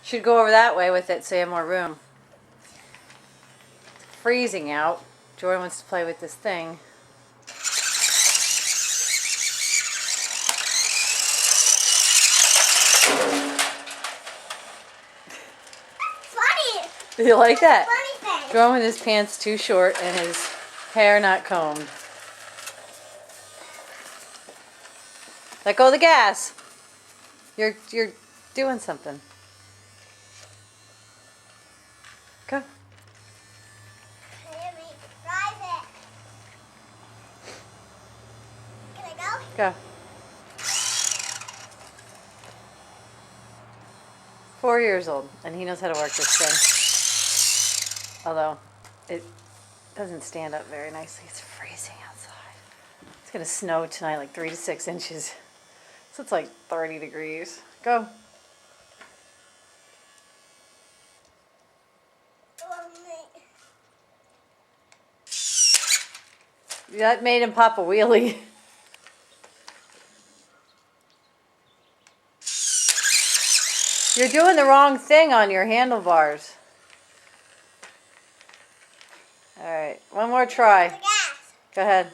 Should go over that way with it so you have more room. It's freezing out. Jordan wants to play with this thing. Funny. You like that? Funny thing. Jordan with his pants too short and his hair not combed. Let go of the gas. You're doing something. Go. Let me drive it. Can I go? Go. 4 years old, and he knows how to work this thing. Although, it doesn't stand up very nicely. It's freezing outside. It's going to snow tonight, like 3 to 6 inches. So it's like 30 degrees. Go. That made him pop a wheelie. You're doing the wrong thing on your handlebars. All right, one more try. Go ahead.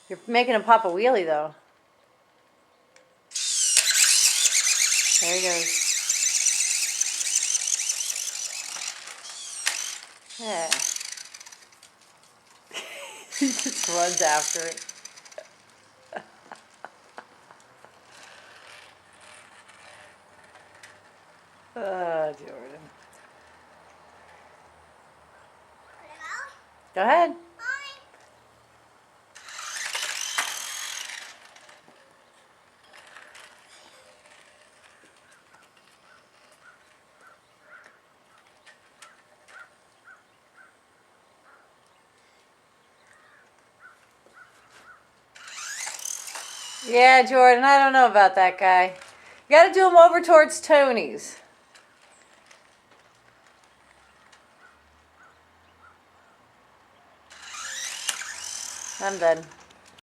You're making him pop a wheelie, though. There he goes. Yeah. He just runs after it. Jordan. Go ahead. Yeah, Jordan, I don't know about that guy. You got to do him over towards Tony's. I'm done.